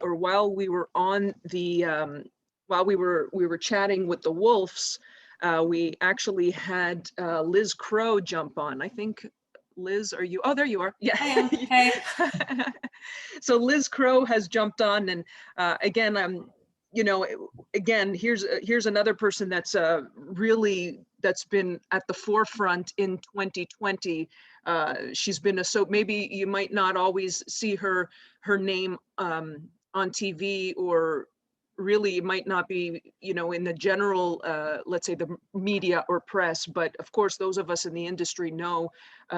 or while we were on the while we were chatting with the Wolves, we actually had Liz Crow jump on. I think, Liz, are you? Oh, there you are. Yeah. I am. Hey. So Liz Crow has jumped on, and again, you know, again, here's another person that's really that's been at the forefront in 2020. She's been so maybe you might not always see her name on TV, or really it might not be, you know, in the general, let's say the media or press, but of course, those of us in the industry know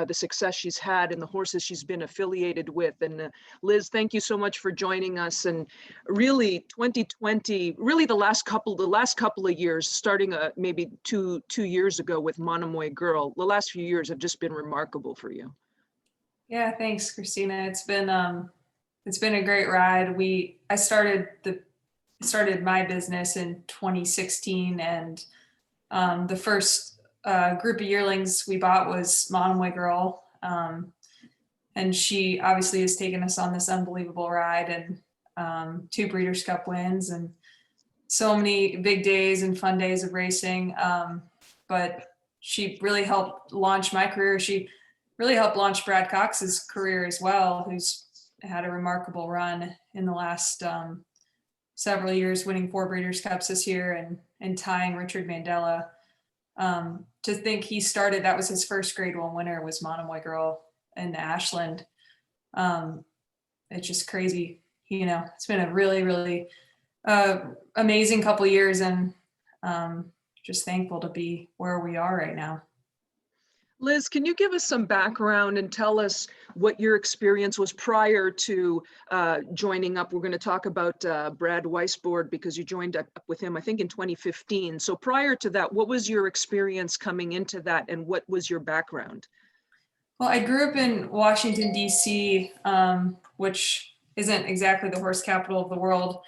the success she's had and the horses she's been affiliated with. And Liz, thank you so much for joining us. And really 2020, really the last couple of years, starting maybe two years ago with Monomoy Girl, the last few years have just been remarkable for you. Yeah, thanks, Christina. It's been a great ride. I started my business in 2016, and the first group of yearlings we bought was Monomoy Girl, and she obviously has taken us on this unbelievable ride, and 2 Breeders' Cup wins and so many big days and fun days of racing. But she really helped launch my career. She really helped launch Brad Cox's career as well, who's had a remarkable run in the last several years, winning 4 Breeders' Cups this year and tying Richard Mandela. To think he started, that was his first Grade 1 winner, was Monomoy Girl in Ashland. It's just crazy. You know, it's been a really, really amazing couple of years, and just thankful to be where we are right now. Liz, can you give us some background and tell us what your experience was prior to joining up? We're going to talk about Brad Weisbord, because you joined up with him, I think, in 2015. So prior to that, what was your experience coming into that, and what was your background? Well, I grew up in Washington, D.C., which isn't exactly the horse capital of the world.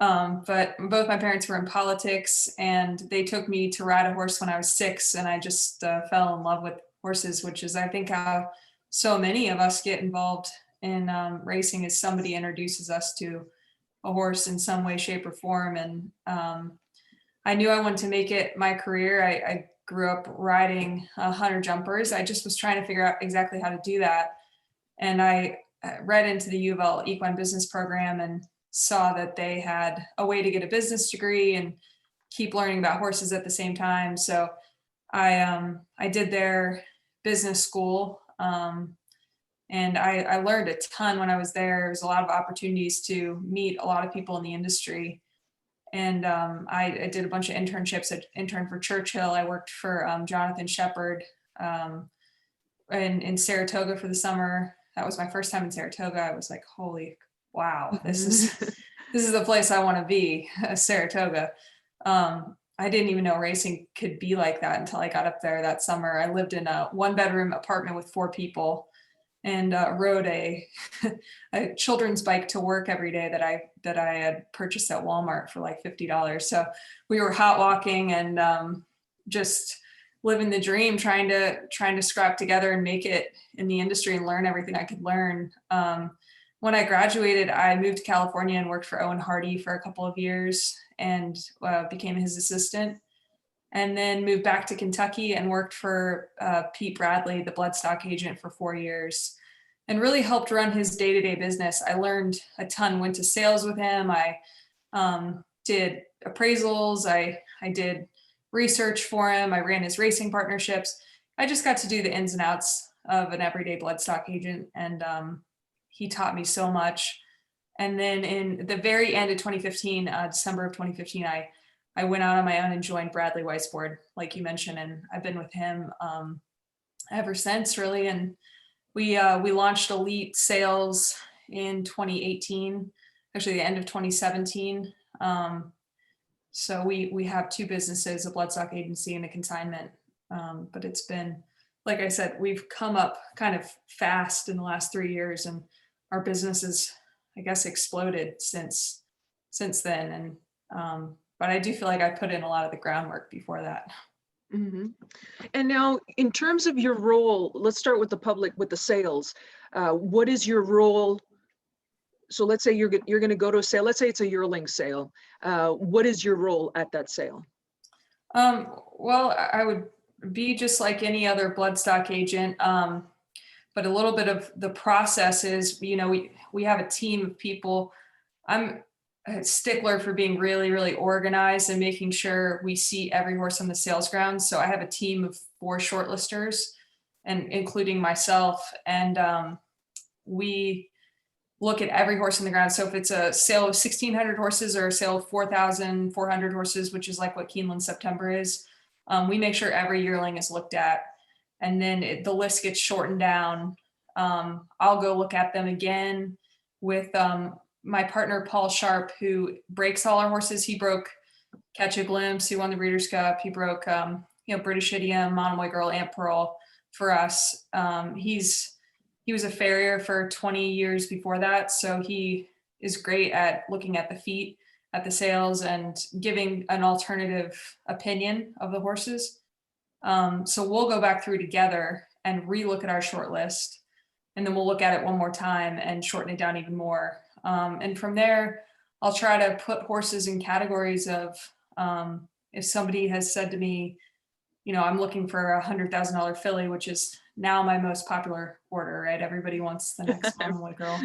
But both my parents were in politics, and they took me to ride a horse when I was 6, and I just fell in love with horses, which is, I think, how so many of us get involved in racing, is somebody introduces us to a horse in some way, shape, or form. And I knew I wanted to make it my career. I grew up riding 100 jumpers. I just was trying to figure out exactly how to do that. And I read into the U of L Equine Business Program and saw that they had a way to get a business degree and keep learning about horses at the same time. So I did their business school, and I learned a ton when I was there. There was a lot of opportunities to meet a lot of people in the industry. And I did a bunch of internships. I interned for Churchill. I worked for Jonathan Shepard in Saratoga for the summer. That was my first time in Saratoga. I was like, holy wow, this is the place I want to be, Saratoga. I didn't even know racing could be like that until I got up there that summer. I lived in a 1-bedroom apartment with 4 people, and rode a children's bike to work every day that I had purchased at Walmart for like $50. So we were hot walking and just living the dream, trying to scrap together and make it in the industry and learn everything I could learn. When I graduated, I moved to California and worked for Owen Hardy for a couple of years and became his assistant, and then moved back to Kentucky and worked for Pete Bradley, the Bloodstock agent, for 4 years, and really helped run his day-to-day business. I learned a ton, went to sales with him. I did appraisals. I did research for him. I ran his racing partnerships. I just got to do the ins and outs of an everyday Bloodstock agent, and he taught me so much. And then in the very end of 2015, December of 2015, I went out on my own and joined Bradley Weisbord, like you mentioned, and I've been with him ever since, really. And we launched Elite Sales in 2018, actually the end of 2017. So we have 2 businesses, a Bloodstock agency and a consignment. But it's been, like I said, we've come up kind of fast in the last 3 years, and our business has, I guess, exploded since then. And but I do feel like I put in a lot of the groundwork before that. Mm-hmm. And now, in terms of your role, let's start with the public, with the sales. What is your role So let's say you're going to go to a sale. Let's say it's a yearling sale. What is your role at that sale? Well, I would be just like any other bloodstock agent. But a little bit of the process is, we have a team of people. I'm a stickler for being really, really organized and making sure we see every horse on the sales ground. So I have a team of 4 shortlisters, and including myself, and we look at every horse on the ground. So if it's a sale of 1,600 horses or a sale of 4,400 horses, which is like what Keeneland September is, we make sure every yearling is looked at, and then the list gets shortened down. I'll go look at them again with my partner, Paul Sharp, who breaks all our horses. He broke Catch a Glimpse. He won the Breeders' Cup. He broke, British Idiom, Monomoy Girl, Aunt Pearl for us. He was a farrier for 20 years before that. So he is great at looking at the feet at the sales and giving an alternative opinion of the horses. So we'll go back through together and relook at our short list, and then we'll look at it one more time and shorten it down even more. And from there, I'll try to put horses in categories of, if somebody has said to me, I'm looking for $100,000 filly, which is now my most popular order, right? Everybody wants the next Monomoy Girl.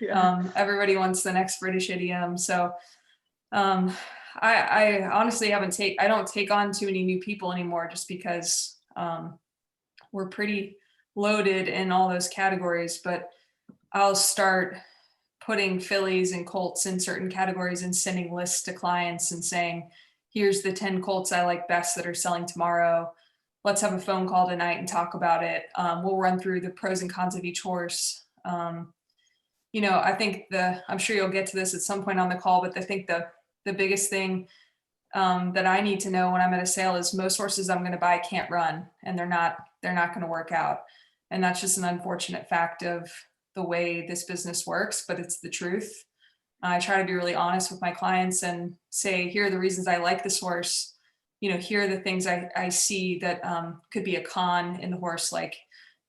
Yeah. Everybody wants the next British Idiom. So I honestly I don't take on too many new people anymore, just because we're pretty loaded in all those categories. But I'll start putting fillies and colts in certain categories and sending lists to clients and saying, here's the 10 colts I like best that are selling tomorrow. Let's have a phone call tonight and talk about it. We'll run through the pros and cons of each horse. I think I'm sure you'll get to this at some point on the call, but I think the biggest thing that I need to know when I'm at a sale is most horses I'm going to buy can't run, and they're not going to work out. And that's just an unfortunate fact of the way this business works, but it's the truth. I try to be really honest with my clients and say, here are the reasons I like this horse. Here are the things I see that could be a con in the horse, like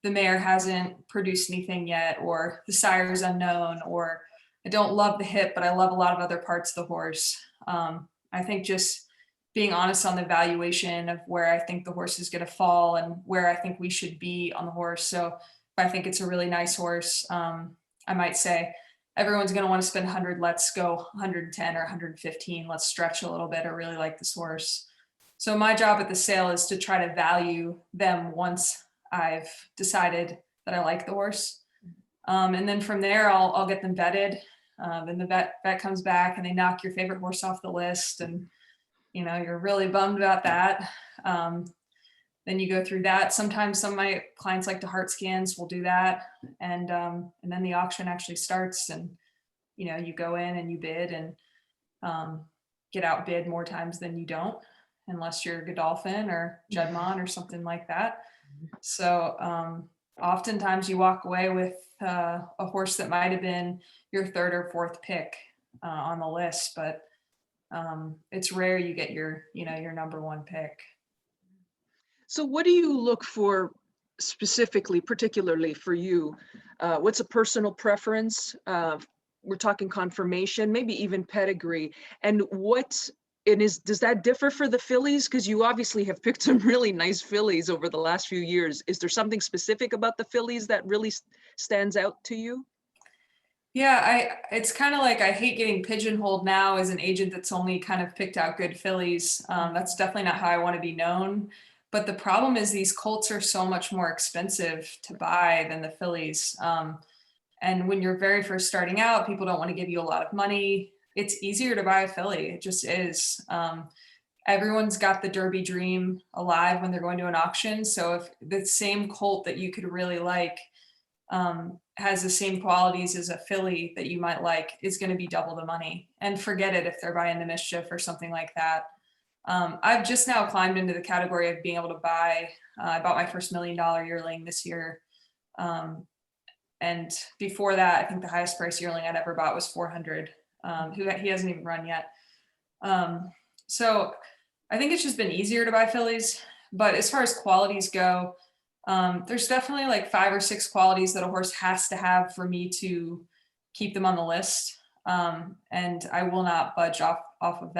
the mare hasn't produced anything yet, or the sire is unknown, or I don't love the hip, but I love a lot of other parts of the horse. I think just being honest on the valuation of where I think the horse is going to fall and where I think we should be on the horse. So if I think it's a really nice horse, I might say, everyone's going to want to spend 100, let's go 110 or 115. Let's stretch a little bit. I really like this horse. So my job at the sale is to try to value them once I've decided that I like the horse. And then from there, I'll get them vetted. Then the vet comes back and they knock your favorite horse off the list, and you're really bummed about that. Then you go through that. Sometimes some of my clients like to heart scans. We'll do that, and then the auction actually starts, and you go in and you bid and get outbid more times than you don't, unless you're Godolphin or Juddmonte or something like that. So oftentimes you walk away with a horse that might have been your 3rd or 4th pick on the list, but it's rare you get your number 1 pick. So what do you look for specifically, particularly for you? What's a personal preference? We're talking conformation, maybe even pedigree. And does that differ for the fillies? Because you obviously have picked some really nice fillies over the last few years. Is there something specific about the fillies that really stands out to you? Yeah, it's kind of like I hate getting pigeonholed now as an agent that's only kind of picked out good fillies. That's definitely not how I want to be known. But the problem is these colts are so much more expensive to buy than the fillies. And when you're very first starting out, people don't want to give you a lot of money. It's easier to buy a filly. It just is. Everyone's got the Derby dream alive when they're going to an auction. So if the same colt that you could really like has the same qualities as a filly that you might like, is going to be double the money. And forget it if they're buying the Mischief or something like that. I've just now climbed into the category of being able to buy. I bought my first $1 million yearling this year. And before that, I think the highest price yearling I'd ever bought was 400. He hasn't even run yet. So I think it's just been easier to buy fillies. But as far as qualities go, there's definitely like 5 or 6 qualities that a horse has to have for me to keep them on the list. And I will not budge off of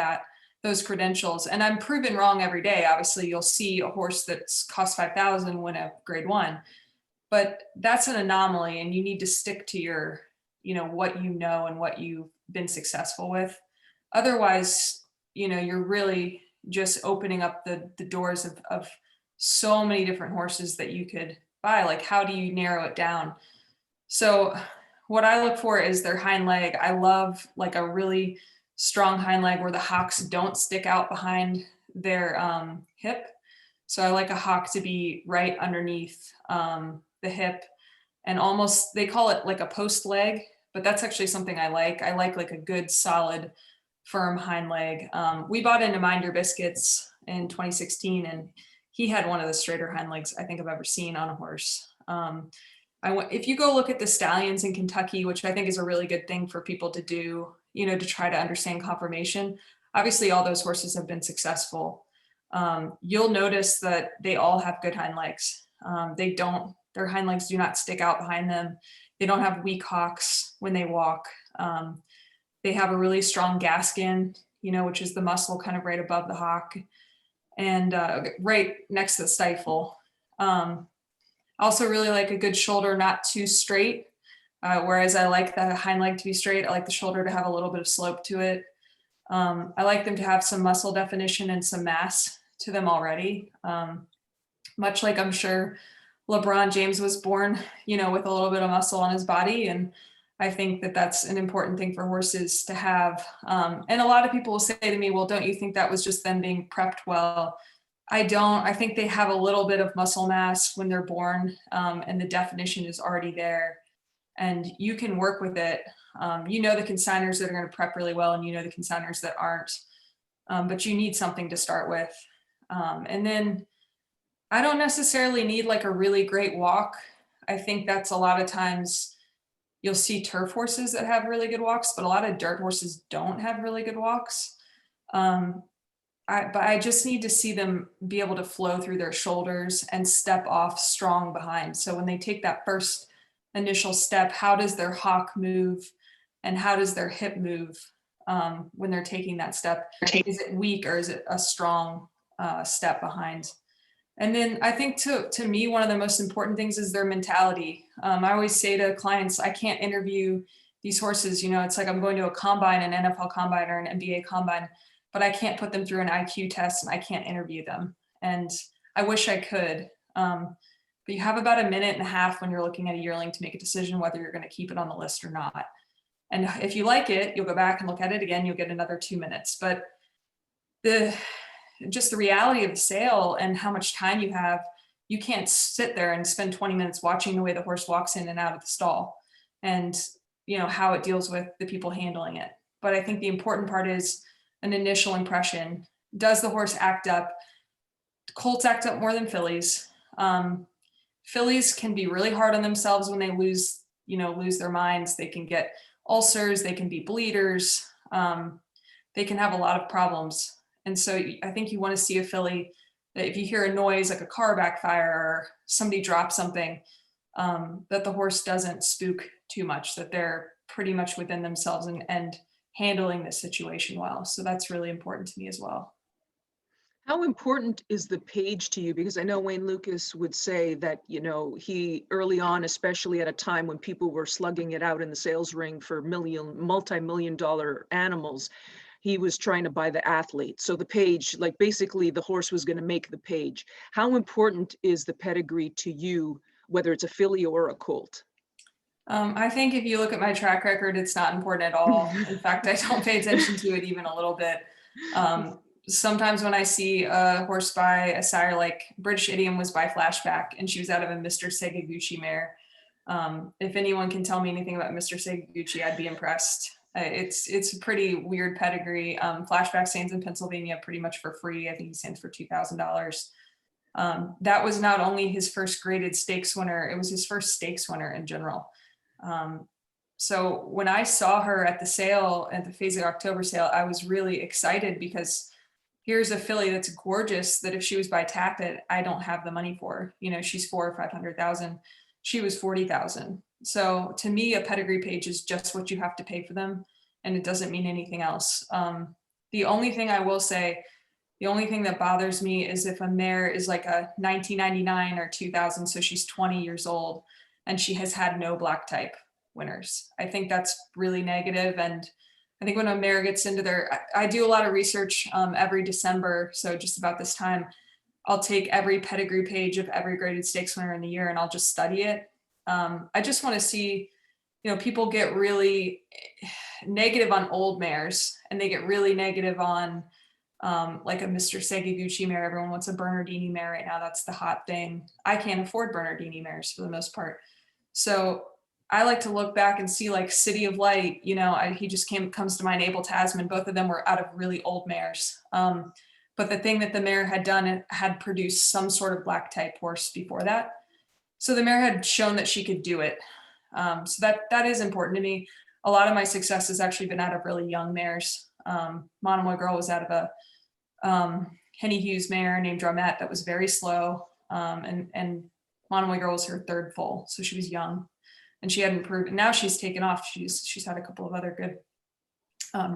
those credentials. And I'm proven wrong every day. Obviously, you'll see a horse that's cost 5,000 win a grade 1, but that's an anomaly, and you need to stick to your, what you know and what you've been successful with. Otherwise, you're really just opening up the doors of so many different horses that you could buy. Like, how do you narrow it down? So what I look for is their hind leg. I love like a really strong hind leg where the hocks don't stick out behind their hip. So I like a hock to be right underneath the hip, and almost, they call it like a post leg, but that's actually something I like. I like a good solid firm hind leg. We bought into Mind Your Biscuits in 2016, and he had one of the straighter hind legs I think I've ever seen on a horse. If you go look at the stallions in Kentucky, which I think is a really good thing for people to do, to try to understand conformation. Obviously, all those horses have been successful. You'll notice that they all have good hind legs. Their hind legs do not stick out behind them. They don't have weak hocks when they walk. They have a really strong gaskin, which is the muscle kind of right above the hock and right next to the stifle. Also really like a good shoulder, not too straight. Whereas I like the hind leg to be straight. I like the shoulder to have a little bit of slope to it. I like them to have some muscle definition and some mass to them already. Much like I'm sure LeBron James was born, with a little bit of muscle on his body. And I think that that's an important thing for horses to have. And a lot of people will say to me, well, don't you think that was just them being prepped well? I don't. I think they have a little bit of muscle mass when they're born, and the definition is already there. And you can work with it. The consigners that are going to prep really well, and the consigners that aren't. But you need something to start with. And then I don't necessarily need like a really great walk. I think that's a lot of times you'll see turf horses that have really good walks, but a lot of dirt horses don't have really good walks. But I just need to see them be able to flow through their shoulders and step off strong behind. So when they take that first initial step, how does their hock move and how does their hip move when they're taking that step? Is it weak or is it a strong step behind? And then I think to me, one of the most important things is their mentality. I always say to clients, I can't interview these horses. It's like I'm going to a combine, an NFL combine or an NBA combine, but I can't put them through an IQ test and I can't interview them. And I wish I could. But you have about a minute and a half when you're looking at a yearling to make a decision whether you're going to keep it on the list or not. And if you like it, you'll go back and look at it again, you'll get another 2 minutes. But just the reality of the sale and how much time you have, you can't sit there and spend 20 minutes watching the way the horse walks in and out of the stall and how it deals with the people handling it. But I think the important part is an initial impression. Does the horse act up? Colts act up more than fillies. Fillies can be really hard on themselves when they lose their minds. They can get ulcers, they can be bleeders, they can have a lot of problems. And so I think you want to see a filly that if you hear a noise like a car backfire or somebody drops something, that the horse doesn't spook too much, that they're pretty much within themselves and handling the situation well. So that's really important to me as well. How important is the page to you? Because I know Wayne Lucas would say that, he early on, especially at a time when people were slugging it out in the sales ring for multi-million-dollar animals, he was trying to buy the athlete. So the page, like basically the horse was going to make the page. How important is the pedigree to you, whether it's a filly or a colt? I think if you look at my track record, it's not important at all. In fact, I don't pay attention to it even a little bit. Sometimes when I see a horse by a sire, like British Idiom was by Flashback, and she was out of a Mr. Segaguchi mare. If anyone can tell me anything about Mr. Segaguchi, I'd be impressed. It's a pretty weird pedigree. Flashback stands in Pennsylvania pretty much for free. I think he stands for $2,000. That was not only his first graded stakes winner, it was his first stakes winner in general. So when I saw her at the sale, at the Phase of October sale, I was really excited because here's a filly that's gorgeous that if she was by Tappet, I don't have the money for. She's $400,000 or $500,000. she was 40,000. So to me, a pedigree page is just what you have to pay for them, and it doesn't mean anything else. The only thing I will say, the only thing that bothers me is if a mare is like a 1999 or 2000, so she's 20 years old and she has had no black type winners. I think that's really negative. And I think when a mare gets into I do a lot of research every December. So just about this time, I'll take every pedigree page of every graded stakes winner in the year and I'll just study it. I just want to see, people get really negative on old mares and they get really negative on like a Mr. Seguiguchi mare. Everyone wants a Bernardini mare right now. That's the hot thing. I can't afford Bernardini mares for the most part. So I like to look back and see like City of Light, he just comes to mind, Abel Tasman. Both of them were out of really old mares. But the thing that the mare had done, it had produced some sort of black type horse before that. So the mare had shown that she could do it. So that is important to me. A lot of my success has actually been out of really young mares. Monomoy Girl was out of a Henny Hughes mare named Dramette that was very slow. And Monomoy Girl was her third foal. So she was young and she hadn't proved. Now she's taken off. She's had a couple of other good,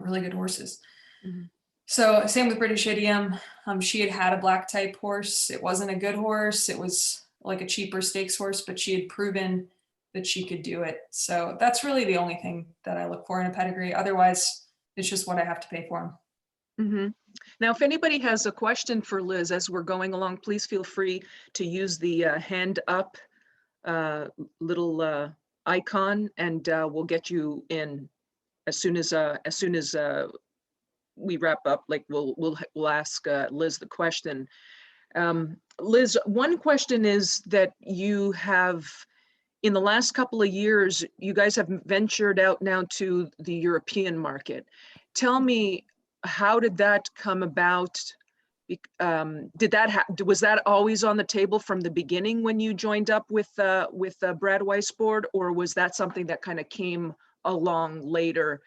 really good horses. Mm-hmm. So same with British Idiom. She had a black type horse. It wasn't a good horse. It was like a cheaper stakes horse, but she had proven that she could do it. So that's really the only thing that I look for in a pedigree. Otherwise, it's just what I have to pay for them. Mm-hmm. Now, if anybody has a question for Liz as we're going along, please feel free to use the hand up little icon, and we'll get you in as soon as we wrap up. Like we'll ask Liz the question. Liz, one question is that you have, in the last couple of years, you guys have ventured out now to the European market. Tell me, how did that come about? Was that always on the table from the beginning when you joined up with Brad Weisbord, or was that something that kind of came along later,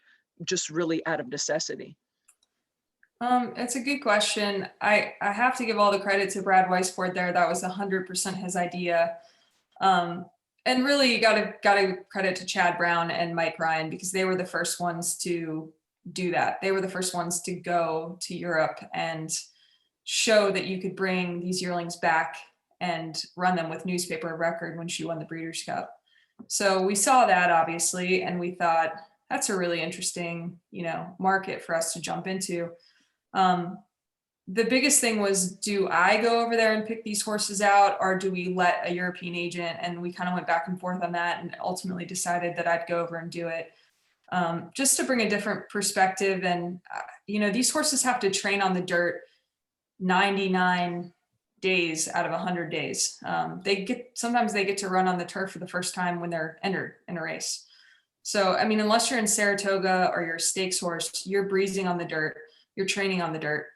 just really out of necessity? It's a good question. I have to give all the credit to Brad Weisbord there. That was 100% his idea. And really, you gotta credit to Chad Brown and Mike Ryan, because they were the first ones to do that. They were the first ones to go to Europe and show that you could bring these yearlings back and run them with newspaper of record when she won the Breeders' Cup. So we saw that, obviously, and we thought that's a really interesting, market for us to jump into. The biggest thing was, do I go over there and pick these horses out, or do we let a European agent? And we kind of went back and forth on that and ultimately decided that I'd go over and do it, just to bring a different perspective. And, these horses have to train on the dirt 99 days out of 100 days. Sometimes they get to run on the turf for the first time when they're entered in a race. So, unless you're in Saratoga or you're a stakes horse, you're breezing on the dirt, you're training on the dirt.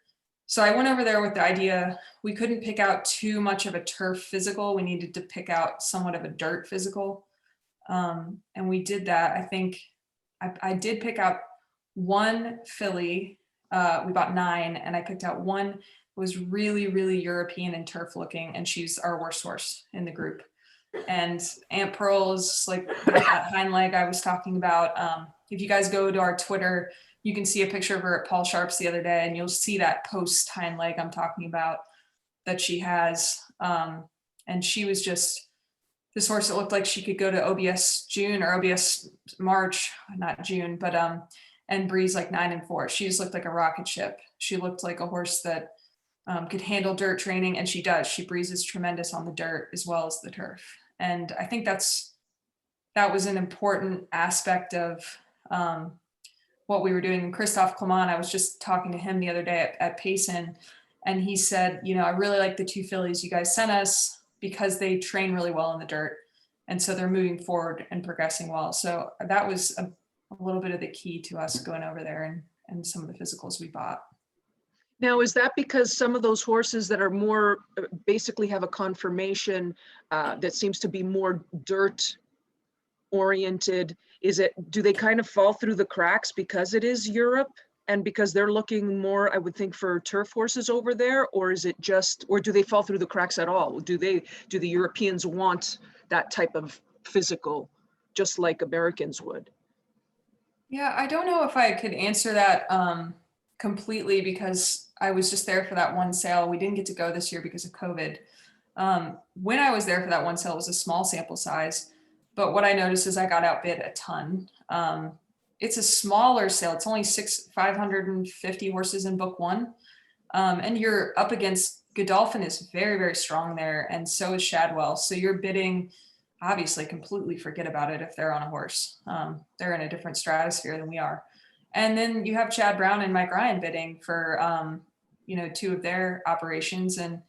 So I went over there with the idea, we couldn't pick out too much of a turf physical. We needed to pick out somewhat of a dirt physical. And we did that. I think I did pick out one filly. We bought 9, and I picked out one that was really, really European and turf looking, and she's our worst horse in the group. And Aunt Pearl is like that hind leg I was talking about. If you guys go to our Twitter, you can see a picture of her at Paul Sharp's the other day, and you'll see that post hind leg I'm talking about that she has. And she was just this horse that looked like she could go to OBS June or OBS March, not June, but and breeze like 9 and 4. She just looked like a rocket ship. She looked like a horse that could handle dirt training, and she does. She breezes tremendous on the dirt as well as the turf. And I think that was an important aspect of what we were doing. And Christophe Clement, I was just talking to him the other day at Payson, and he said, I really like the 2 fillies you guys sent us because they train really well in the dirt. And so they're moving forward and progressing well. So that was a little bit of the key to us going over there and some of the physicals we bought. Now, is that because some of those horses that are more, basically have a conformation that seems to be more dirt oriented, do they kind of fall through the cracks because it is Europe and because they're looking more, I would think, for turf horses over there? Or is it just, or do they fall through the cracks at all? Do the Europeans want that type of physical, just like Americans would? Yeah, I don't know if I could answer that completely because I was just there for that one sale. We didn't get to go this year because of COVID. When I was there for that one sale, it was a small sample size, but what I noticed is I got outbid a ton. It's a smaller sale. It's only 550 horses in book one. And you're up against Godolphin is very, very strong there. And so is Shadwell. So you're bidding, obviously completely forget about it if they're on a horse. They're in a different stratosphere than we are. And then you have Chad Brown and Mike Ryan bidding for, two of their operations. And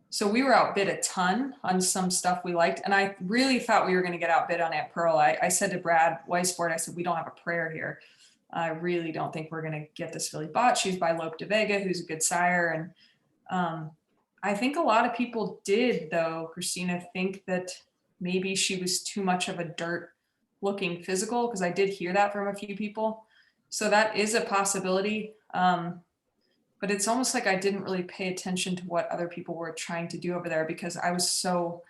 so we were outbid a ton on some stuff we liked. And I really thought we were going to get outbid on Aunt Pearl. I said to Brad Weisford, I said, we don't have a prayer here. I really don't think we're going to get this filly bought. She's by Lope de Vega, who's a good sire. And I think a lot of people did, though, Christina, think that maybe she was too much of a dirt looking physical, because I did hear that from a few people. So that is a possibility. But it's almost like I didn't really pay attention to what other people were trying to do over there because I was so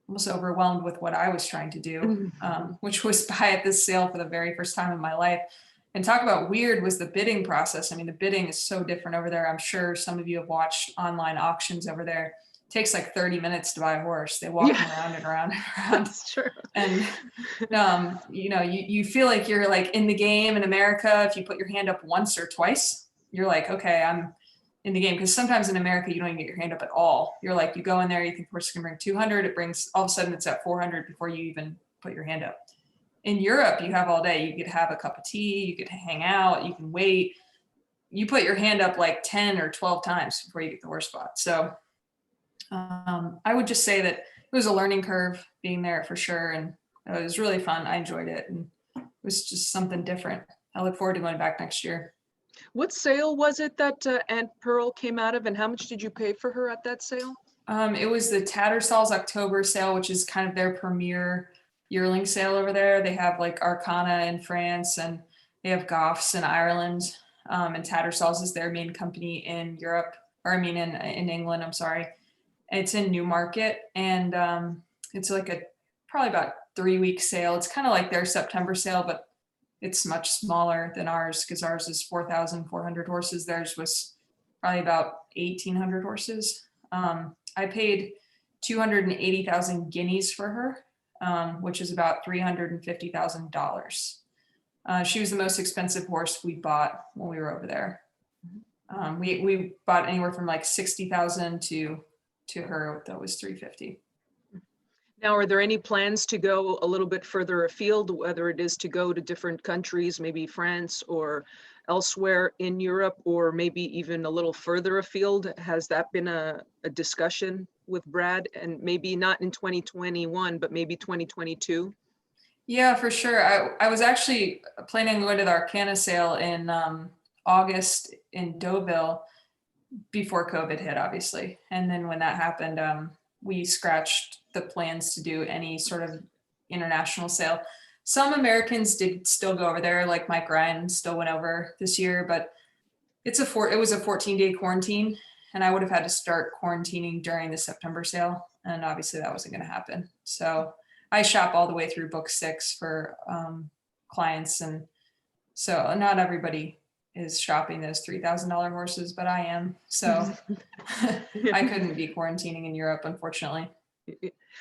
almost overwhelmed with what I was trying to do, which was buy at this sale for the very first time in my life. And talk about weird was the bidding process. I mean, the bidding is so different over there. I'm sure some of you have watched online auctions over there. It takes like 30 minutes to buy a horse. They walk them around and around and around. That's true. And, you feel like you're like in the game in America. If you put your hand up once or twice, you're like, okay, I'm in the game. Because sometimes in America, you don't even get your hand up at all. You're like, you go in there, you think the horse can bring 200. It brings, all of a sudden it's at 400 before you even put your hand up. In Europe, you have all day. You could have a cup of tea, you could hang out, you can wait. You put your hand up like 10 or 12 times before you get the horse spot. So I would just say that it was a learning curve being there for sure. And it was really fun. I enjoyed it. And it was just something different. I look forward to going back next year. What sale was it that Aunt Pearl came out of, and how much did you pay for her at that sale? It was the Tattersall's October sale, which is kind of their premier yearling sale over there. They have like Arcana in France and they have Goffs in Ireland. And Tattersall's is their main company in Europe, or I mean in England, I'm sorry. It's in Newmarket, and it's like probably about 3-week sale. It's kind of like their September sale, but it's much smaller than ours because ours is 4,400 horses. Theirs was probably about 1,800 horses. I paid 280,000 guineas for her, which is about $350,000. She was the most expensive horse we bought when we were over there. We bought anywhere from like 60,000 to her that was 350. Now, are there any plans to go a little bit further afield, whether it is to go to different countries, maybe France or elsewhere in Europe, or maybe even a little further afield? Has that been a discussion with Brad, and maybe not in 2021, but maybe 2022? Yeah, for sure. I was actually planning on going to the Arcana sale in August in Deauville before COVID hit, obviously. And then when that happened, we scratched the plans to do any sort of international sale. Some Americans did still go over there, like Mike Ryan still went over this year, but it was a 14-day quarantine, and I would have had to start quarantining during the September sale, and obviously that wasn't going to happen. So I shop all the way through book 6 for clients, and so not everybody is shopping those $3,000 horses, but I am. So I couldn't be quarantining in Europe, unfortunately.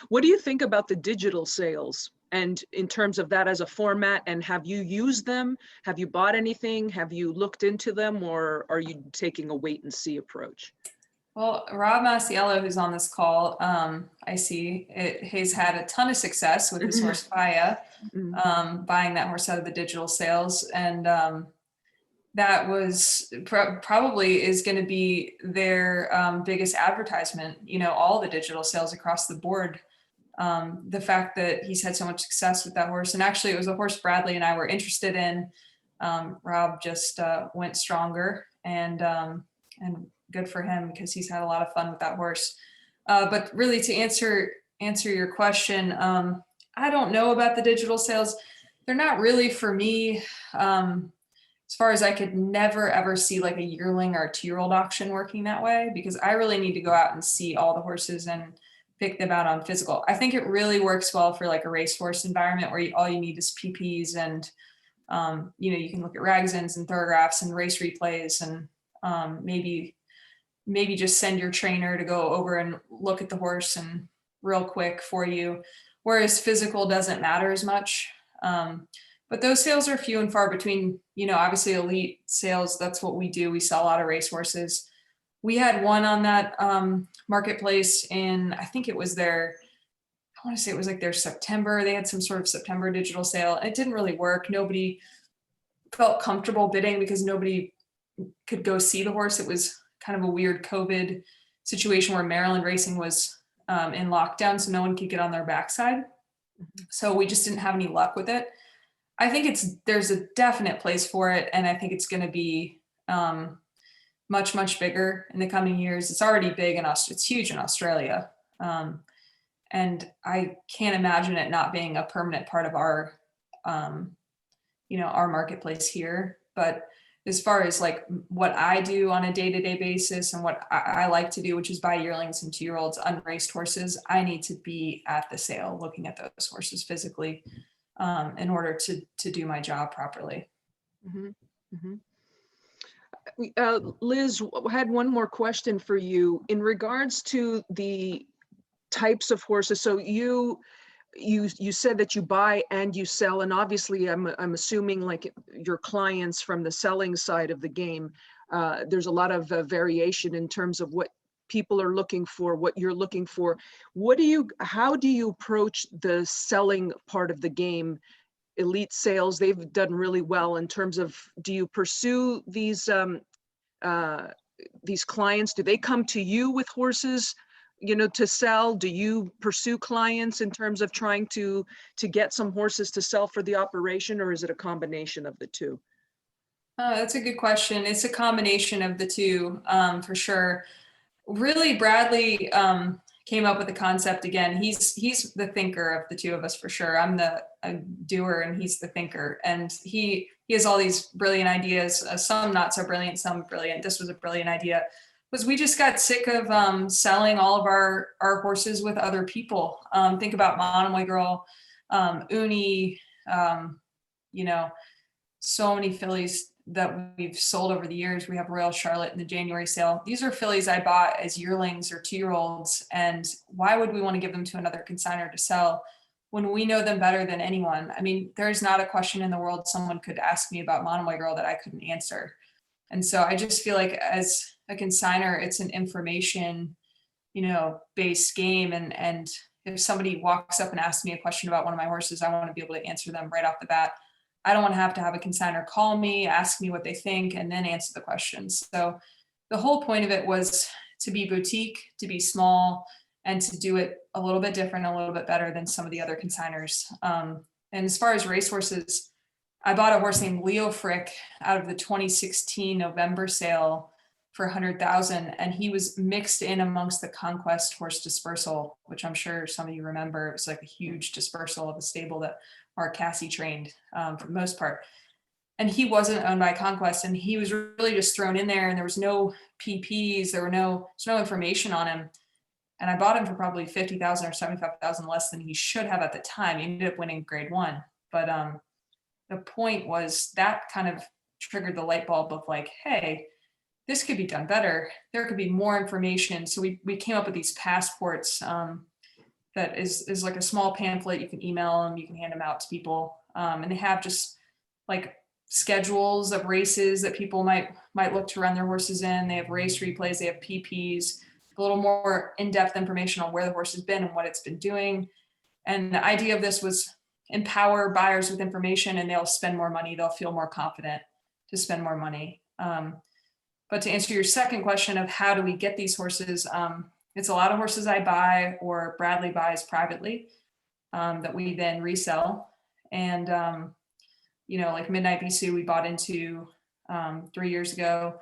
What do you think about the digital sales, and in terms of that as a format, and have you used them? Have you bought anything? Have you looked into them, or are you taking a wait and see approach? Well, Rob Masiello, who's on this call, I see he's had a ton of success with his horse Faya, buying that horse out of the digital sales. And that was probably is going to be their biggest advertisement, all the digital sales across the board. The fact that he's had so much success with that horse. And actually it was a horse Bradley and I were interested in. Rob just went stronger, and good for him because he's had a lot of fun with that horse. But really to answer your question, I don't know about the digital sales. They're not really for me. As far as I could never ever see like a yearling or a 2-year-old auction working that way, because I really need to go out and see all the horses and pick them out on physical. I think it really works well for like a racehorse environment where all you need is PPs and, you can look at ragsins and thoragraphs and race replays and maybe just send your trainer to go over and look at the horse and real quick for you. Whereas physical doesn't matter as much. But those sales are few and far between, obviously elite sales. That's what we do. We sell a lot of racehorses. We had one on that marketplace in, I think it was I want to say it was like their September. They had some sort of September digital sale. It didn't really work. Nobody felt comfortable bidding because nobody could go see the horse. It was kind of a weird COVID situation where Maryland racing was in lockdown, so no one could get on their backside. So we just didn't have any luck with it. I think there's a definite place for it, and I think it's going to be much, much bigger in the coming years. It's already big and it's huge in Australia. And I can't imagine it not being a permanent part of our, our marketplace here. But as far as like what I do on a day-to-day basis and what I like to do, which is buy yearlings and 2-year-olds unraced horses, I need to be at the sale looking at those horses physically in order to do my job properly. Mm-hmm. Mm-hmm. Liz, I had one more question for you in regards to the types of horses. So you said that you buy and you sell, and obviously I'm assuming like your clients from the selling side of the game, there's a lot of variation in terms of what people are looking for, what you're looking for. How do you approach the selling part of the game? Elite sales, they've done really well in terms of, do you pursue these clients? Do they come to you with horses, to sell? Do you pursue clients in terms of trying to get some horses to sell for the operation, or is it a combination of the two? That's a good question. It's a combination of the two, for sure. Really, Bradley came up with the concept again. He's the thinker of the two of us, for sure. I'm the doer and he's the thinker. And he has all these brilliant ideas, some not so brilliant, some brilliant. This was a brilliant idea. Was we just got sick of selling all of our horses with other people. Think about Monomoy Girl, Uni, so many fillies that we've sold over the years. We have Royal Charlotte in the January sale. These are fillies I bought as yearlings or 2-year-olds. And why would we want to give them to another consignor to sell when we know them better than anyone? I mean, there's not a question in the world someone could ask me about Monomoy Girl that I couldn't answer. And so I just feel like as a consignor, it's an information, based game. And if somebody walks up and asks me a question about one of my horses, I want to be able to answer them right off the bat. I don't want to have a consignor call me, ask me what they think, and then answer the questions. So the whole point of it was to be boutique, to be small, and to do it a little bit different, a little bit better than some of the other consignors. And as far as racehorses, I bought a horse named Leo Frick out of the 2016 November sale for $100,000, and he was mixed in amongst the Conquest horse dispersal, which I'm sure some of you remember. It was like a huge dispersal of a stable that Mark Cassie trained for the most part. And he wasn't owned by Conquest, and he was really just thrown in there, and there was no PPs, there's no information on him. And I bought him for probably $50,000 or $75,000 less than he should have at the time. He ended up winning grade 1. But the point was that kind of triggered the light bulb of like, hey, this could be done better. There could be more information. So we came up with these passports that is like a small pamphlet. You can email them, you can hand them out to people. And they have just like schedules of races that people might look to run their horses in. They have race replays, they have PPs, a little more in-depth information on where the horse has been and what it's been doing. And the idea of this was empower buyers with information, and they'll spend more money. They'll feel more confident to spend more money. But to answer your second question of how do we get these horses, it's a lot of horses I buy or Bradley buys privately that we then resell. And, like Midnight Bisu, we bought into 3 years ago,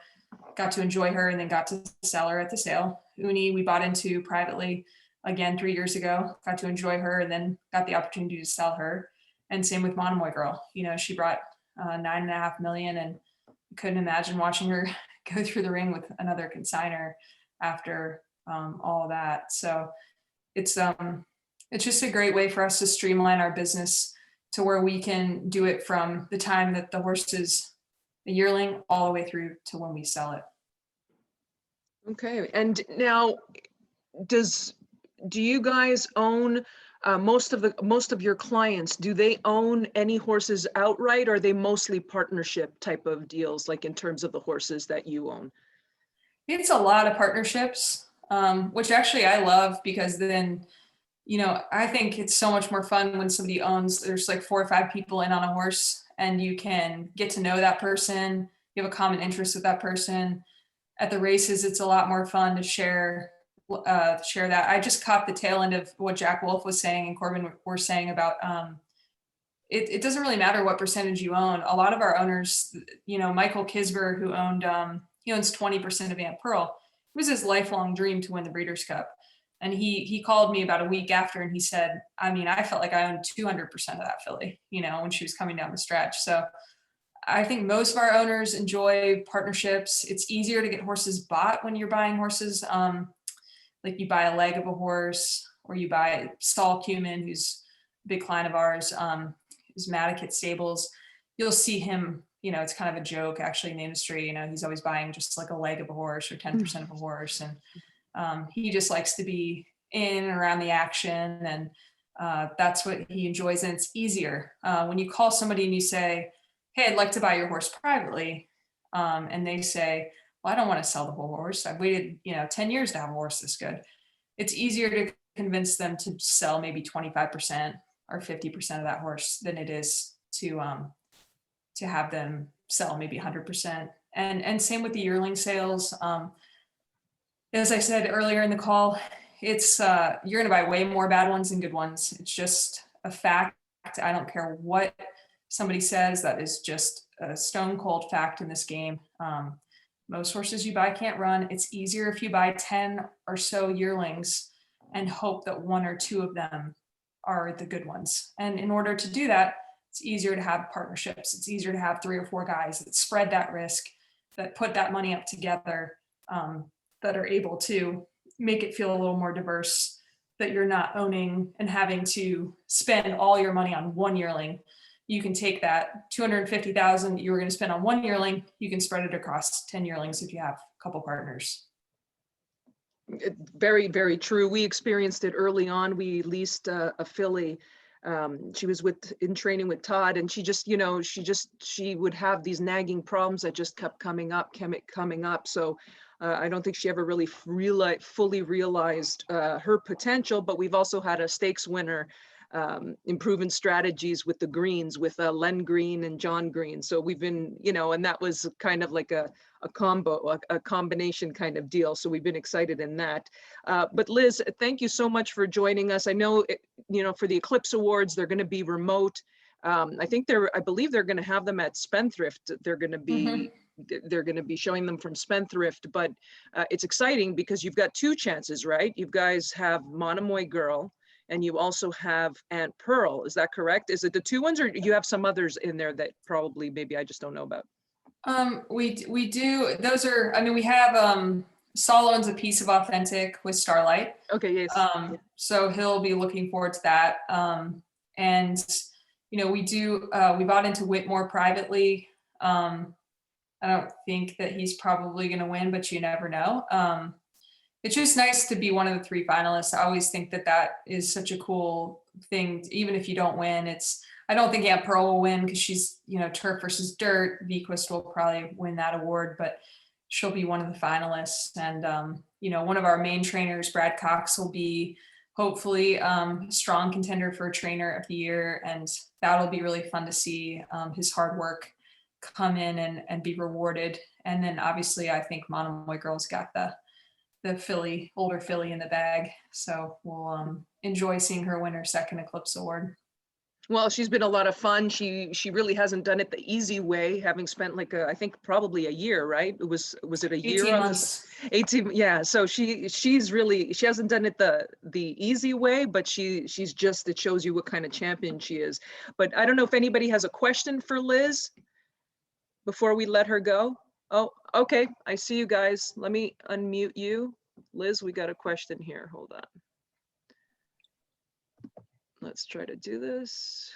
got to enjoy her and then got to sell her at the sale. Uni, we bought into privately, again, 3 years ago, got to enjoy her and then got the opportunity to sell her. And same with Monomoy Girl. She brought $9.5 million, and couldn't imagine watching her go through the ring with another consignor after all of that. So it's just a great way for us to streamline our business to where we can do it from the time that the horse is a yearling all the way through to when we sell it. Okay, and now do you guys own most of your clients? Do they own any horses outright, or are they mostly partnership type of deals, like in terms of the horses that you own? It's a lot of partnerships, which actually I love, because then, I think it's so much more fun when somebody owns, there's like 4 or 5 people in on a horse, and you can get to know that person. You have a common interest with that person. At the races, it's a lot more fun to share that. I just caught the tail end of what Jack Wolf was saying and Corbin were saying about it doesn't really matter what percentage you own. A lot of our owners, Michael Kisber, who he owns 20% of Aunt Pearl. It was his lifelong dream to win the Breeders' Cup. And he called me about a week after, and he said, I mean, I felt like I owned 200% of that filly, when she was coming down the stretch. So I think most of our owners enjoy partnerships. It's easier to get horses bought when you're buying horses. Like you buy a leg of a horse, or you buy Saul Cumin, who's a big client of ours, who's Maddocket Stables. You'll see him, it's kind of a joke actually in the industry. He's always buying just like a leg of a horse or 10% of a horse. And he just likes to be in and around the action. And that's what he enjoys. And it's easier. When you call somebody and you say, hey, I'd like to buy your horse privately. And they say, well, I don't want to sell the whole horse. I've waited, 10 years to have a horse this good. It's easier to convince them to sell maybe 25% or 50% of that horse than it is to have them sell maybe 100%. And same with the yearling sales. As I said earlier in the call, it's you're going to buy way more bad ones than good ones. It's just a fact. I don't care what somebody says. That is just a stone cold fact in this game. Most horses you buy can't run. It's easier if you buy 10 or so yearlings and hope that 1 or 2 of them are the good ones. And in order to do that, it's easier to have partnerships. It's easier to have 3 or 4 guys that spread that risk, that put that money up together, that are able to make it feel a little more diverse, that you're not owning and having to spend all your money on one yearling. You can take that 250,000 you were going to spend on one yearling, you can spread it across 10 yearlings if you have a couple partners. Very, very true. We experienced it early on. We leased a filly. She was in training with Todd, and she would have these nagging problems that just kept coming up. So I don't think she ever really fully realized her potential, but we've also had a stakes winner improving strategies with the greens, with Len Green and John Green. So we've been, and that was kind of like a combination kind of deal. So we've been excited in that. But Liz, thank you so much for joining us. I know, for the Eclipse Awards, they're going to be remote. I believe they're going to have them at Spendthrift. They're going to be, they're going to be showing them from Spendthrift, but it's exciting because you've got 2 chances, right? You guys have Monomoy Girl, and you also have Aunt Pearl. Is that correct? Is it the 2 ones, or do you have some others in there that probably maybe I just don't know about? We do. Those are, we have Saul owns a piece of Authentic with Starlight. Okay, yes. So he'll be looking forward to that. And we bought into Whitmore privately. I don't think that he's probably going to win, but you never know. It's just nice to be one of the 3 finalists. I always think that is such a cool thing. Even if you don't win, I don't think Aunt Pearl will win because she's, turf versus dirt. Vequist will probably win that award, but she'll be one of the finalists. And, one of our main trainers, Brad Cox, will be hopefully strong contender for Trainer of the Year. And that'll be really fun to see his hard work come in and be rewarded. And then obviously I think Monomoy Girl's got the older filly in the bag. So we'll enjoy seeing her win her 2nd Eclipse Award. Well, she's been a lot of fun. She really hasn't done it the easy way, having spent I think probably a year, right? Was it a year? 18 months. 18, yeah. So she hasn't done it the easy way, but it shows you what kind of champion she is. But I don't know if anybody has a question for Liz before we let her go. Oh, okay. I see you guys. Let me unmute you. Liz, we got a question here. Hold on. Let's try to do this.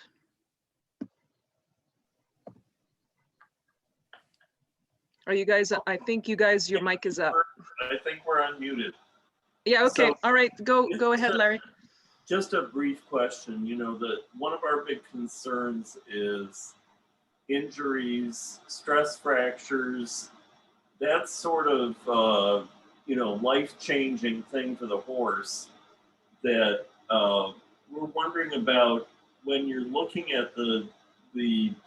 Are you guys, I think you guys, your mic is up. I think we're unmuted. Yeah, okay. So- All right, go ahead, Larry. Just a brief question. You know, one of our big concerns is injuries, stress fractures, that sort of, you know, life-changing thing for the horse that we're wondering about when you're looking at the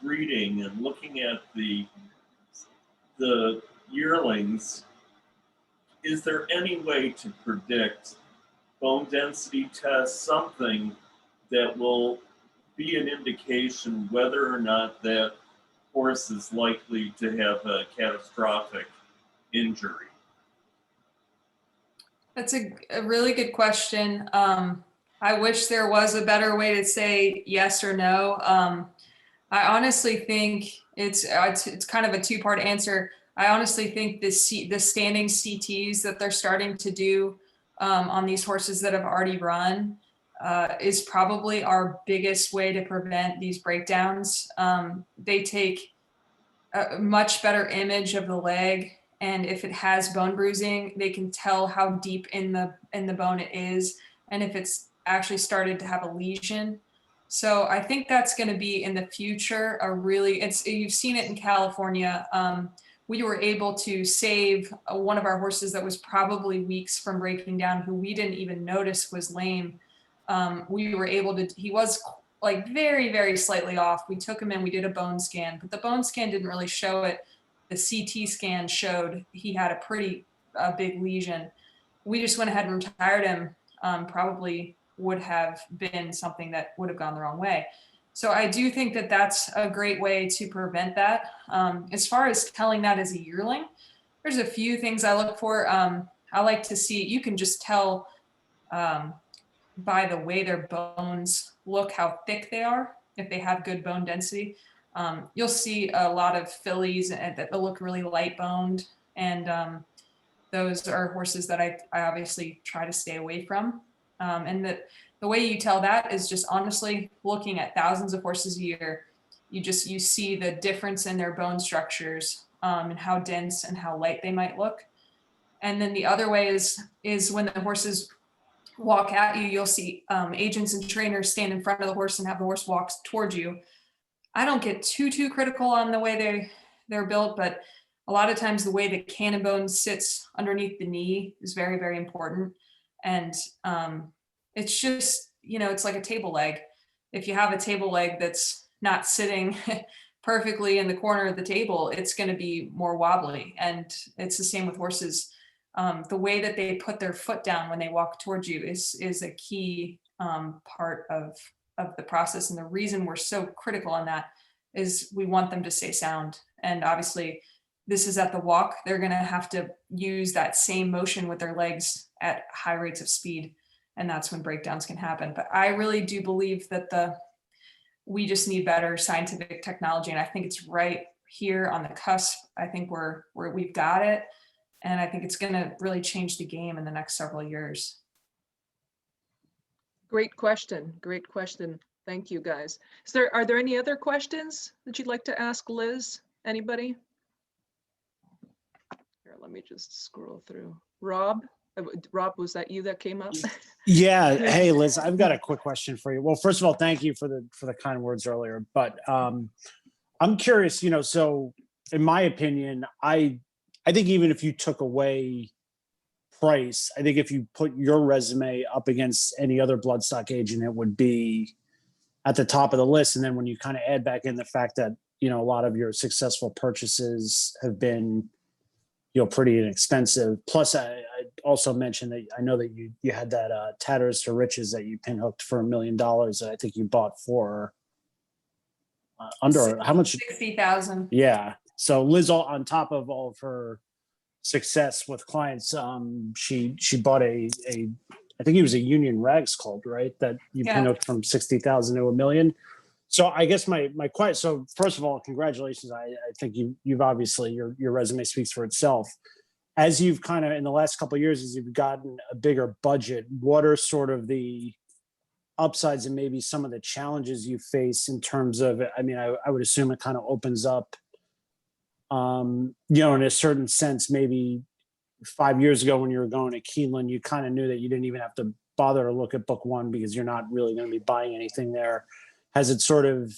breeding and looking at the yearlings. Is there any way to predict bone density tests, something that will be an indication whether or not that horse is likely to have a catastrophic injury? That's a really good question. I wish there was a better way to say yes or no. I honestly think it's kind of a two-part answer. I honestly think the standing CTs that they're starting to do on these horses that have already run is probably our biggest way to prevent these breakdowns. They take a much better image of the leg, and if it has bone bruising, they can tell how deep in the bone it is, and if it's actually started to have a lesion. So I think that's going to be in the future you've seen it in California. We were able to save one of our horses that was probably weeks from breaking down, who we didn't even notice was lame. We were able to, he was like very, very slightly off. We took him in, we did a bone scan, but the bone scan didn't really show it. The CT scan showed he had a pretty big lesion. We just went ahead and retired him. Probably would have been something that would have gone the wrong way. So I do think that that's a great way to prevent that. As far as telling that as a yearling, there's a few things I look for. I like to see, you can just tell by the way their bones look how thick they are, if they have good bone density. You'll see a lot of fillies that look really light boned, and those are horses that I obviously try to stay away from. And the way you tell that is just honestly looking at thousands of horses a year. You see the difference in their bone structures, and how dense and how light they might look. And then the other way is when the horses walk at you, you'll see agents and trainers stand in front of the horse and have the horse walk towards you. I don't get too critical on the way they're built, but a lot of times the way the cannon bone sits underneath the knee is very, very important. And it's just, it's like a table leg. If you have a table leg that's not sitting perfectly in the corner of the table, it's going to be more wobbly. And it's the same with horses. The way that they put their foot down when they walk towards you is a key part of the process. And the reason we're so critical on that is we want them to stay sound. And obviously this is at the walk. They're going to have to use that same motion with their legs at high rates of speed. And that's when breakdowns can happen. But I really do believe that we just need better scientific technology. And I think it's right here on the cusp. I think we've got it. And I think it's going to really change the game in the next several years. Great question. Great question. Thank you, guys. Are there any other questions that you'd like to ask Liz? Anybody? Here, let me just scroll through. Rob, was that you that came up? Yeah. Hey, Liz, I've got a quick question for you. Well, first of all, thank you for the kind words earlier. But I'm curious, so in my opinion, I think even if you took away price, I think if you put your resume up against any other bloodstock agent, it would be at the top of the list. And then when you kind of add back in the fact that, a lot of your successful purchases have been, pretty inexpensive. Plus, I also mentioned that I know that you had that Tatters to Riches that you pinhooked for $1 million that I think you bought for under how much? 60,000. Yeah. So Liz, on top of all of her success with clients, she bought I think it was a Union Rags Club, right? That you pinhooked from 60,000 to $1 million. So I guess my question. So first of all, congratulations. I think you've obviously your resume speaks for itself. As you've kind of in the last couple of years, as you've gotten a bigger budget, what are sort of the upsides and maybe some of the challenges you face in terms of, I mean, I would assume it kind of opens up, in a certain sense, maybe 5 years ago when you were going to Keeneland, you kind of knew that you didn't even have to bother to look at book one because you're not really going to be buying anything there. Has it sort of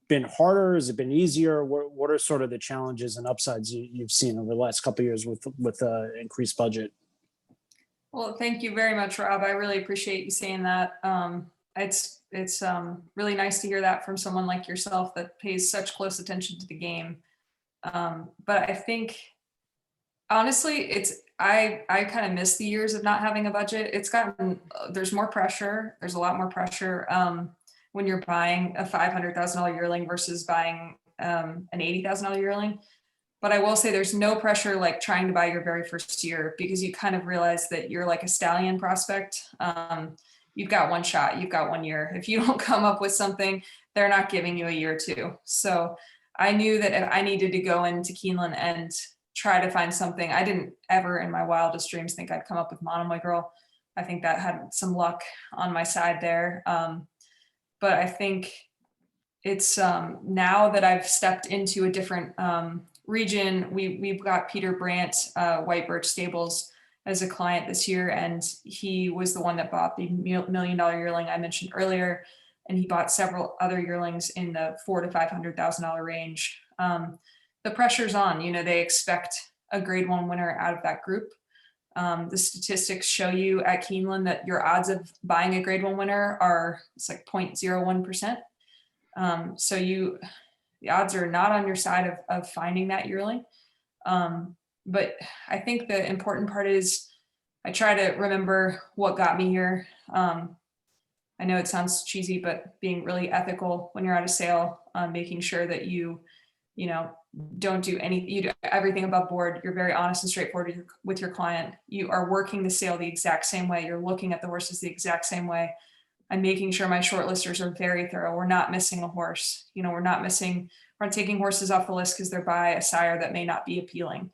been harder? Has it been easier? What are sort of the challenges and upsides you've seen over the last couple of years with increased budget? Well, thank you very much, Rob. I really appreciate you saying that. It's really nice to hear that from someone like yourself that pays such close attention to the game. But I think, honestly, I kind of miss the years of not having a budget. It's gotten, there's more pressure. There's a lot more pressure when you're buying a $500,000 yearling versus buying an $80,000 yearling. But I will say there's no pressure like trying to buy your very first year, because you kind of realize that you're like a stallion prospect. You've got one shot, you've got 1 year. If you don't come up with something, they're not giving you a year or two. So I knew that if I needed to go into Keeneland and try to find something. I didn't ever in my wildest dreams think I'd come up with Monomoy Girl. I think that had some luck on my side there. But I think it's now that I've stepped into a different region, we've got Peter Brandt, White Birch Stables, as a client this year, and he was the one that bought the $1 million yearling I mentioned earlier, and he bought several other yearlings in the $400,000 to $500,000 range. The pressure's on. They expect a grade 1 winner out of that group. The statistics show you at Keeneland that your odds of buying a grade 1 winner are, it's like 0.01%. So the odds are not on your side of finding that yearling. But I think the important part is I try to remember what got me here. I know it sounds cheesy, but being really ethical when you're at a sale, making sure that you don't do you do everything above board. You're very honest and straightforward with your client. You are working the sale the exact same way. You're looking at the horses the exact same way. I'm making sure my shortlisters are very thorough. We're not missing a horse. We're not taking horses off the list because they're by a sire that may not be appealing.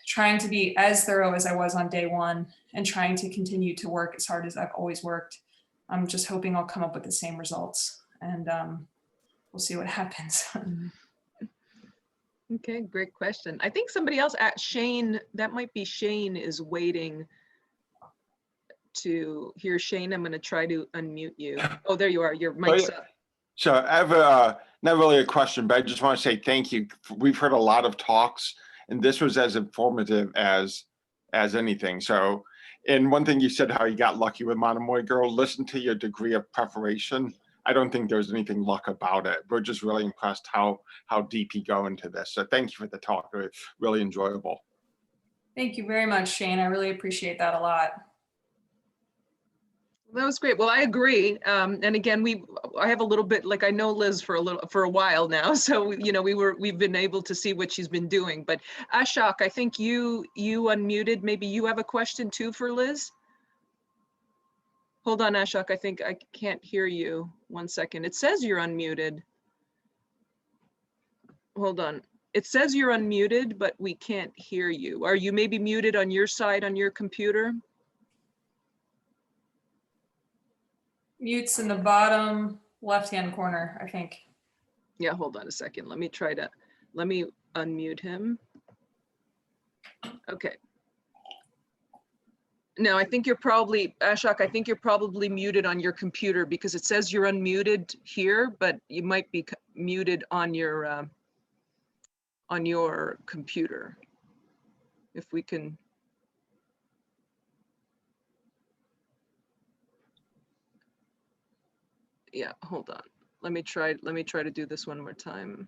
Trying to be as thorough as I was on day one and trying to continue to work as hard as I've always worked. I'm just hoping I'll come up with the same results, and we'll see what happens. Okay, great question. I think somebody else at Shane, that might be Shane, is waiting to hear. Shane, I'm going to try to unmute you. Oh, there you are. Your mic's up. So I have not really a question, but I just want to say thank you. We've heard a lot of talks, and this was as informative as anything. So, and one thing you said, how you got lucky with Monomoy Girl, listen to your degree of preparation. I don't think there's anything luck about it. We're just really impressed how deep you go into this. So thank you for the talk. It was really enjoyable. Thank you very much, Shane. I really appreciate that a lot. That was great. Well, I agree. And again, I have a little bit, like, I know Liz for a while now, so we've been able to see what she's been doing. But Ashok, I think you unmuted. Maybe you have a question too for Liz. Hold on, Ashok. I think I can't hear you. 1 second. It says you're unmuted. Hold on. It says you're unmuted, but we can't hear you. Are you maybe muted on your side on your computer? Mute's in the bottom left-hand corner, I think. Yeah, hold on a second. Let me unmute him. Okay. No, I think you're probably, Ashok, I think you're probably muted on your computer because it says you're unmuted here, but you might be muted on your computer. If we can. Yeah, hold on. Let me try to do this one more time.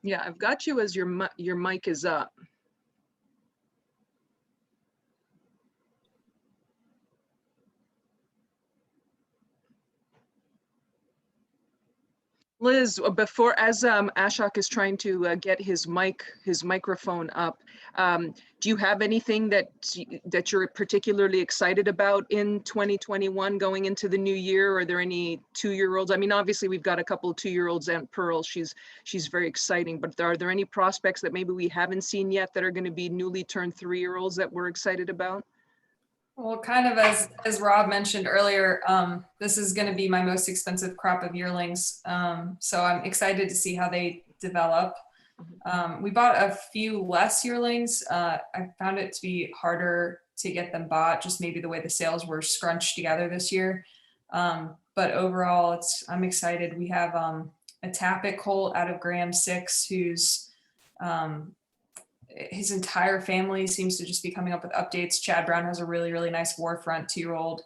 Yeah, I've got you as your mic is up. Liz, as Ashok is trying to get his microphone up, do you have anything that you're particularly excited about in 2021 going into the new year? Are there any 2-year-olds? I mean, obviously we've got a couple of 2-year-olds, Aunt Pearl, she's very exciting, but are there any prospects that maybe we haven't seen yet that are going to be newly turned 3-year-olds that we're excited about? Well, kind of as Rob mentioned earlier, this is going to be my most expensive crop of yearlings. So I'm excited to see how they develop. We bought a few less yearlings. I found it to be harder to get them bought, just maybe the way the sales were scrunched together this year. But overall, I'm excited. We have a Tappet colt out of Graham 6 who's his entire family seems to just be coming up with updates. Chad Brown has a really, really nice War Front 2-year-old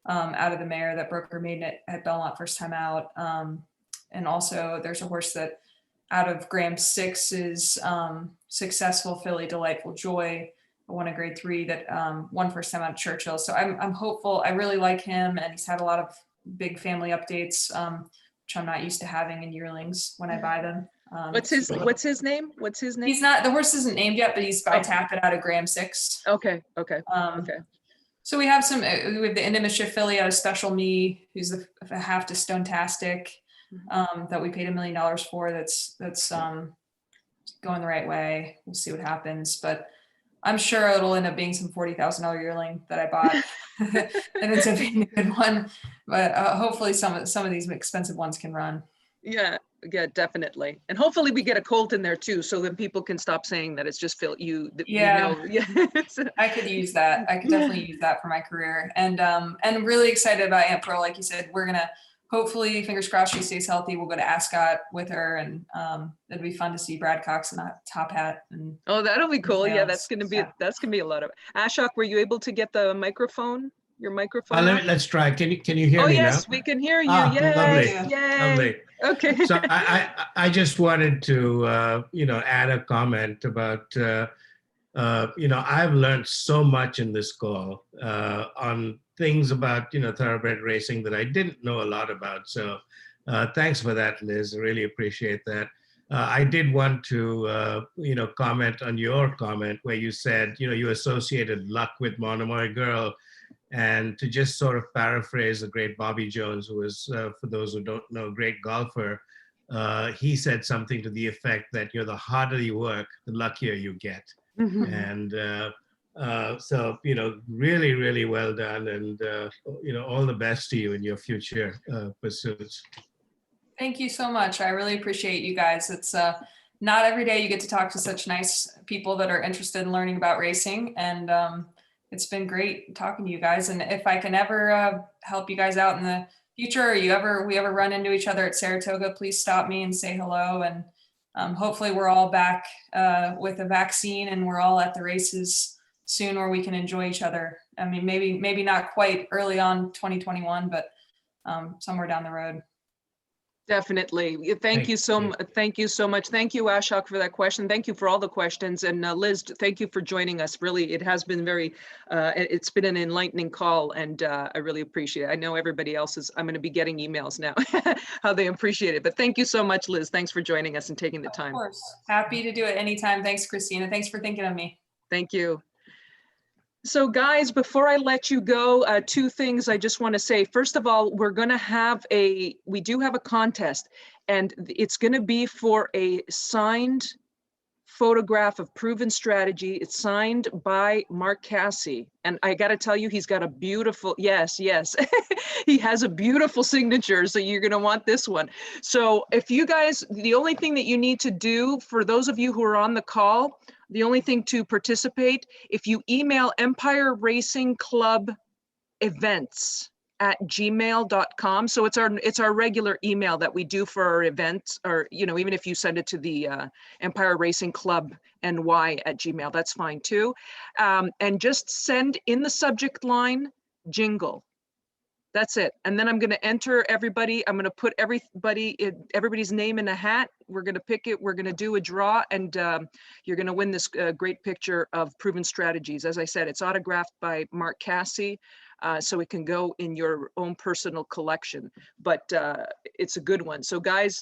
out of the mare that broke her maiden at Belmont first time out. And also there's a horse that out of Graham 6's successful filly, Delightful Joy, won a grade 3 that won first time out at Churchill. So I'm hopeful. I really like him, and he's had a lot of big family updates, which I'm not used to having in yearlings when I buy them. What's his name? He's not, the horse isn't named yet, but he's by Tappet out of Graham 6. Okay. Okay. So we have we have the Indomischief filly out of Special Me, who's a half to Stonetastic, that we paid $1 million for. That's going the right way. We'll see what happens, but I'm sure it'll end up being some $40,000 yearling that I bought. And it's a being a good one, but hopefully some of these expensive ones can run. Yeah, definitely. And hopefully we get a colt in there too, so that people can stop saying that it's just Yeah. I could use that. I could definitely use that for my career. And I'm really excited about Aunt Pearl. Like you said, we're gonna hopefully, fingers crossed, she stays healthy. We'll go to Ascot with her, and it'd be fun to see Brad Cox in a top hat. And oh, that'll be cool. Yeah, that's gonna be a lot of. Ashok, were you able to get the microphone? Your microphone? Let's try. Can you hear me now? Oh yes, we can hear you. Yay! Lovely. Yay! Lovely. Okay. So I just wanted to add a comment about I've learned so much in this call on things about thoroughbred racing that I didn't know a lot about. So thanks for that, Liz. I really appreciate that. I did want to comment on your comment where you said you associated luck with Monomoy Girl. And to just sort of paraphrase the great Bobby Jones, who was, for those who don't know, a great golfer, he said something to the effect that the harder you work, the luckier you get. And so, really, really well done. And, all the best to you in your future pursuits. Thank you so much. I really appreciate you guys. It's not every day you get to talk to such nice people that are interested in learning about racing. And it's been great talking to you guys. And if I can ever help you guys out in the future, or we ever run into each other at Saratoga, please stop me and say hello. And hopefully we're all back with a vaccine and we're all at the races soon where we can enjoy each other. I mean, maybe not quite early on 2021, but somewhere down the road. Definitely. Thank you so much. Thank you so much. Thank you, Ashok, for that question. Thank you for all the questions. And Liz, thank you for joining us. Really, it has been it's been an enlightening call, and I really appreciate it. I know everybody else I'm going to be getting emails now, how they appreciate it. But thank you so much, Liz. Thanks for joining us and taking the time. Of course. Happy to do it anytime. Thanks, Christina. Thanks for thinking of me. Thank you. So guys, before I let you go, 2 things I just want to say. First of all, we do have a contest, and it's going to be for a signed photograph of Proven Strategy. It's signed by Mark Cassie. And I got to tell you, he's got a beautiful, yes, he has a beautiful signature. So you're going to want this one. So if you guys, the only thing that you need to do, for those of you who are on the call, the only thing to participate, if you email Empire Racing Club events @gmail.com. So it's our regular email that we do for our events, or even if you send it to the Empire Racing Club NY @gmail, that's fine too. And just send in the subject line jingle. That's it. And then I'm going to enter everybody. I'm going to put everybody's name in a hat. We're going to pick it. We're going to do a draw, and you're going to win this great picture of Proven Strategies. As I said, it's autographed by Mark Cassie, so it can go in your own personal collection. But it's a good one. So guys,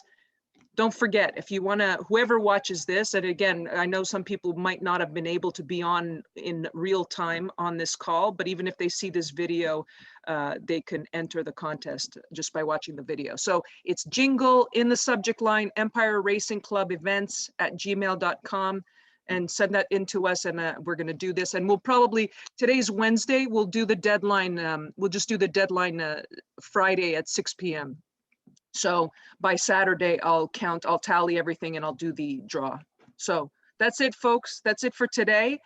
don't forget, if you want to, whoever watches this, and again, I know some people might not have been able to be on in real time on this call, but even if they see this video, they can enter the contest just by watching the video. So it's jingle in the subject line, Empire Racing Club events at gmail.com, and send that in to us, and we're going to do this. And we'll probably, today's Wednesday, we'll do the deadline. We'll just do the deadline Friday at 6 p.m. So by Saturday, I'll tally everything and I'll do the draw. So that's it, folks. That's it for today.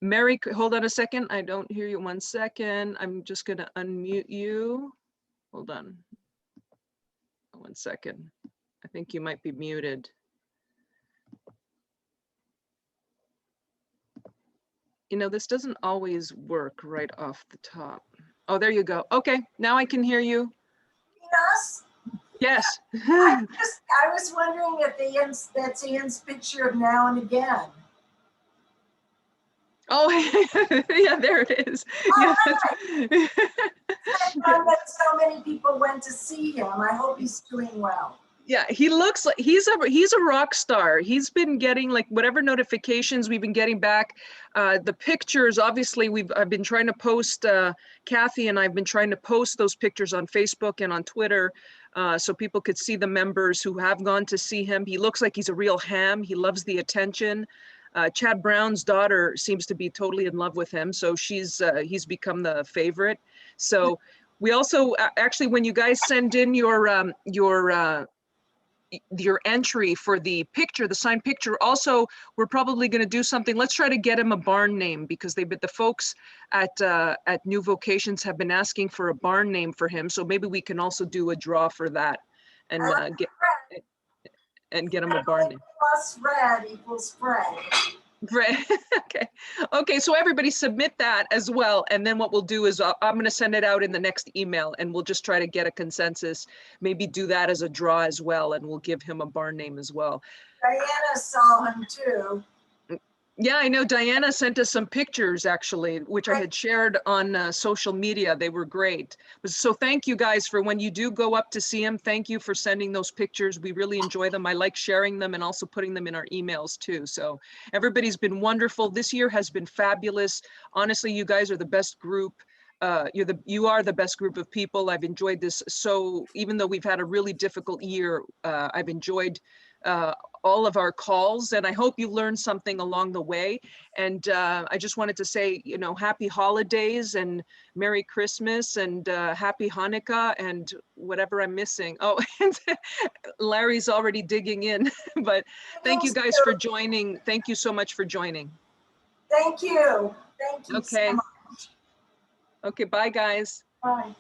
Mary, hold on a second. I don't hear you. 1 second. I'm just going to unmute you. Hold on. 1 second. I think you might be muted. You know, this doesn't always work right off the top. Oh, there you go. Okay, now I can hear you. Us? Yes. I was wondering if that's Ian's picture of Now and Again. Oh, yeah, there it is. Oh, Yeah, I found that so many people went to see him. I hope he's doing well. yeah, he looks like he's a rock star. He's been getting like whatever notifications we've been getting back. The pictures, obviously, I've been trying to post. Kathy and I've been trying to post those pictures on Facebook and on Twitter, so people could see the members who have gone to see him. He looks like he's a real ham. He loves the attention. Chad Brown's daughter seems to be totally in love with him, so he's become the favorite. So we also actually, when you guys send in your entry for the picture, the signed picture, also we're probably going to do something. Let's try to get him a barn name, because the folks at New Vocations have been asking for a barn name for him. So maybe we can also do a draw for that and get him a barn name. Plus red equals Fred. Right. Okay. So everybody submit that as well. And then what we'll do is I'm going to send it out in the next email, and we'll just try to get a consensus, maybe do that as a draw as well. And we'll give him a barn name as well. Diana saw him too. Yeah, I know Diana sent us some pictures actually, which I had shared on social media. They were great. So thank you guys for when you do go up to see him. Thank you for sending those pictures. We really enjoy them. I like sharing them and also putting them in our emails too. So everybody's been wonderful. This year has been fabulous. Honestly, you guys are the best group. You are the best group of people. I've enjoyed this. So even though we've had a really difficult year, I've enjoyed all of our calls, and I hope you learned something along the way. And I just wanted to say, you know, happy holidays and Merry Christmas and happy Hanukkah and whatever I'm missing. Oh, and Larry's already digging in, but thank you guys for joining. Thank you so much for joining. Thank you. Thank you Okay. so much. Okay, bye guys. Bye.